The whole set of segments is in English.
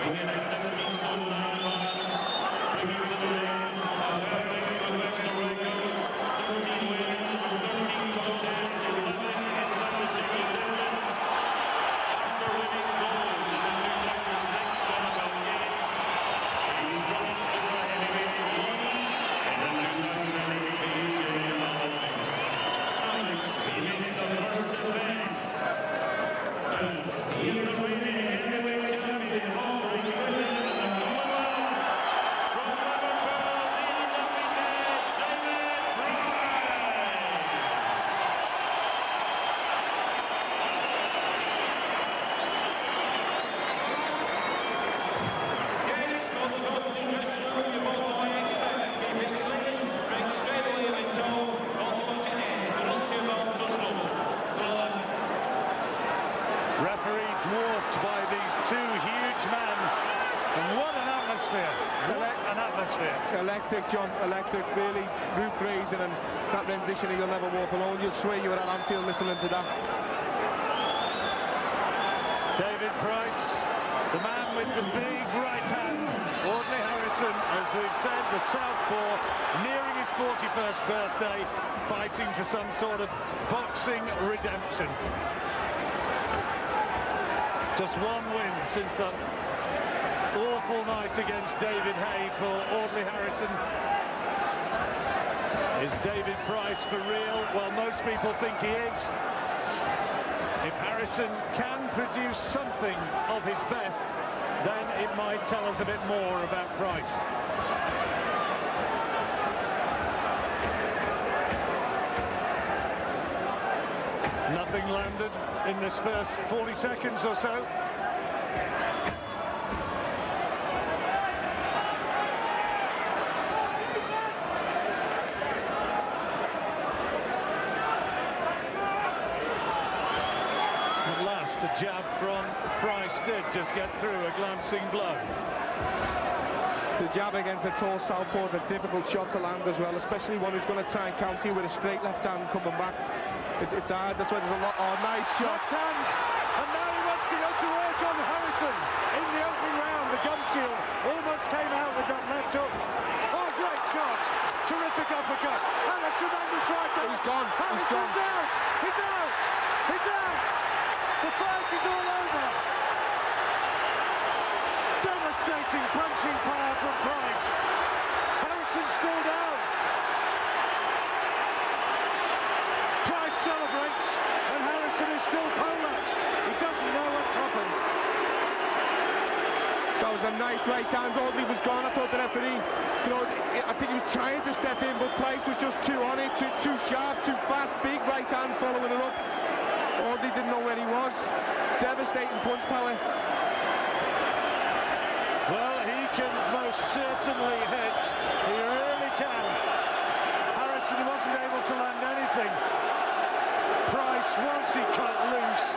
Weighing in at 17 stone 9 pounds, bringing to the ring a perfect professional record, 13 wins from 13 contests, 11 inside the scheduled distance. After winning gold in the 2006 Commonwealth Games, he's brought super heavyweight bronze in the 2008 Asian Olympics. And he makes the first defense. And he is the reigning heavyweight champion of Great Britain and the Commonwealth. From Liverpool, the undefeated David Price. James, want to go to the dressing room, you both know I expect to keep it clean, drink straight away in tow, don't touch your head, and don't you about touch gloves. Well, lads. Referee dwarfed by these two huge men. And what an atmosphere. What an atmosphere. Electric, John, electric, really roof raising, and that rendition of You'll Never Walk Alone, you'll swear you were at Anfield listening to that. David Price, the man with the big right hand. Audley Harrison, as we've said, the southpaw, nearing his 41st birthday, fighting for some sort of boxing redemption. Just one win since that awful night against David Hay for Audley Harrison. Is David Price for real? Well, most people think he is. If Harrison can produce something of his best, then it might tell us a bit more about Price. Nothing landed in this first 40 seconds or so. At last, a jab from Price did just get through, a glancing blow. The jab against the tall southpaw is a difficult shot to land as well, especially one who's going to try and counter you with a straight left hand coming back. It's hard, that's why there's a lot. Oh, nice shot. Left hand, and now he wants to go to work on Harrison. In the opening round, the gum shield almost came out with that left hook. Oh, great shot. Terrific uppercut. And a tremendous right hand. He's gone. He's gone. Harrison's out. He's out. He's out. The fight is all over. Demonstrating punching power from Price. Harrison's still down. Price celebrates, and Harrison is still poleaxed. He doesn't know what's happened. That was a nice right hand. Audley was gone. I thought the referee, you know, I think he was trying to step in, but Price was just too on it, too sharp, too fast. Big right hand following it up. Audley didn't know where he was. Devastating punch power. Well, he can most certainly hit. He really can. Harrison wasn't able to land anything. Price, once he cut loose,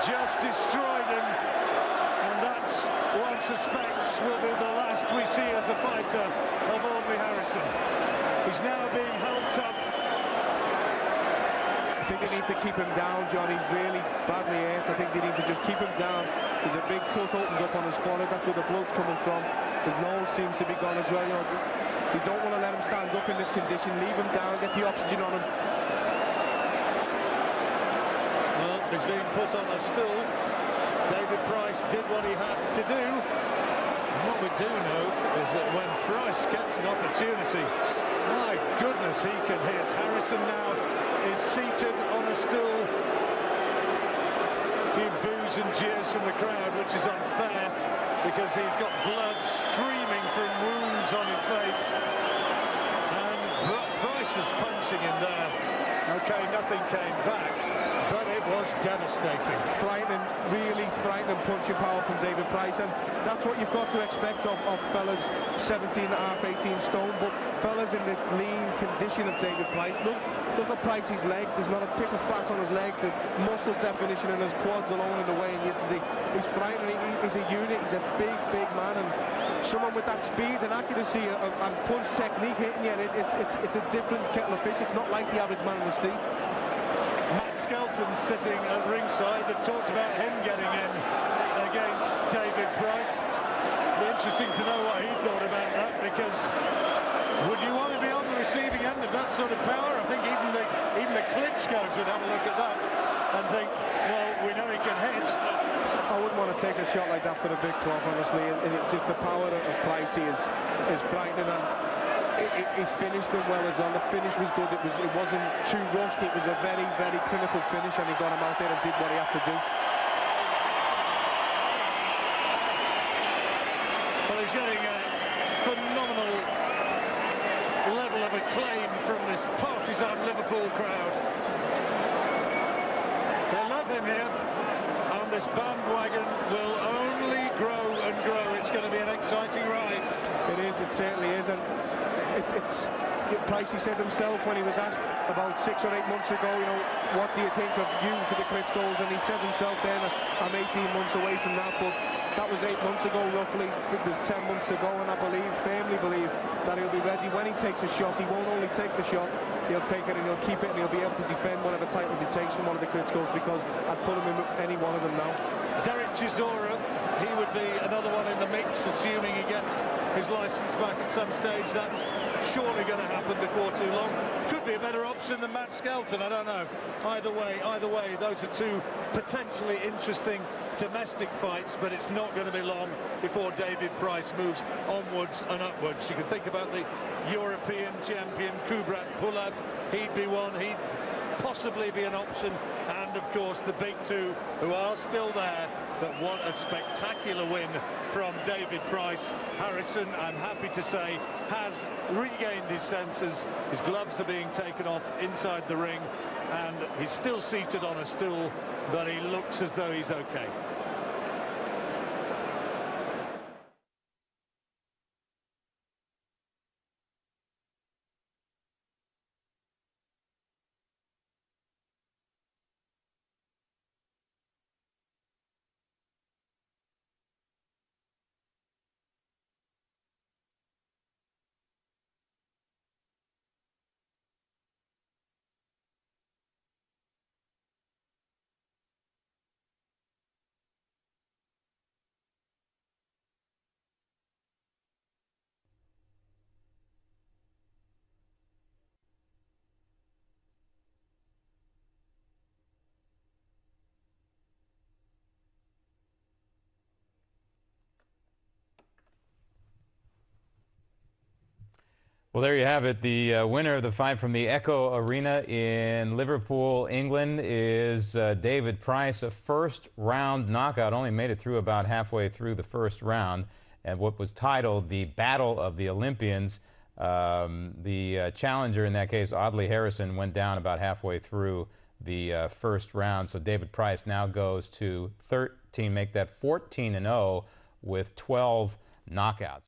just destroyed him. And that, one suspects, will be the last we see as a fighter of Audley Harrison. He's now being helped up. I think they need to keep him down, John. He's really badly hurt. I think they need to just keep him down. There's a big cut opens up on his forehead. That's where the blood's coming from. His nose seems to be gone as well. You know, they don't want to let him stand up in this condition. Leave him down, get the oxygen on him. Well, he's being put on a stool. David Price did what he had to do. And what we do know is that when Price gets an opportunity, my goodness, he can hit. Harrison now is seated on a stool. A few boos and jeers from the crowd, which is unfair because he's got blood streaming from wounds on his face. And Price is punching him there. Okay, nothing came back, but it was devastating. Frightening, really frightening punching power from David Price, and that's what you've got to expect of fellas 17 and a half, 18 stone, but fellas in the lean condition of David Price. Look at Price's leg. There's not a pick of fat on his leg. The muscle definition in his quads alone in the weigh-in yesterday is frightening. He's a unit. He's a big, big man, and someone with that speed and accuracy and punch technique hitting you, it's a different kettle of fish. It's not like the average man in the street. Matt Skelton sitting at ringside that talked about him getting in against David Price. interesting to know what he thought about that, because would you want to be on the receiving end of that sort of power? I think even the Klitschko's would have a look at that and think, well, we know he can hit. I wouldn't want to take a shot like that for a big club, honestly. Just the power of Pricey is frightening, and he finished them well as well. The finish was good. It wasn't too rushed. It was a very, very clinical finish, and he got him out there and did what he had to do. Well, he's getting a phenomenal level of acclaim from this partisan Liverpool crowd. They love him here, and this bandwagon will only grow and grow. It's going to be an exciting ride. It is, it certainly is, and Pricey said himself when he was asked about 6 or 8 months ago, you know, what do you think of you for the Klitschko's, and he said himself then, I'm 18 months away from that, but that was 8 months ago roughly. It was 10 months ago, and I firmly believe that he'll be ready. When he takes a shot, he won't only take the shot, he'll take it and he'll keep it, and he'll be able to defend whatever titles he takes from one of the Klitschko's, because I'd put him in with any one of them now. Derek Chisora, he would be another one in the mix, assuming he gets his licence back at some stage. That's surely going to happen before too long. Could be a better option than Matt Skelton, I don't know. Either way, those are two potentially interesting domestic fights, but it's not going to be long before David Price moves onwards and upwards. You can think about the European champion Kubrat Pulev. He'd be one. He'd possibly be an option, and of course the big two who are still there. But what a spectacular win from David Price. Harrison, I'm happy to say, has regained his senses. His gloves are being taken off inside the ring, and he's still seated on a stool, but he looks as though he's okay. Well, there you have it. The winner of the fight from the Echo Arena in Liverpool, England, is David Price. A first-round knockout. Only made it through about halfway through the first round. And what was titled the Battle of the Olympians. The challenger in that case, Audley Harrison, went down about halfway through the first round. So David Price now goes to 13, make that 14-0 with 12 knockouts.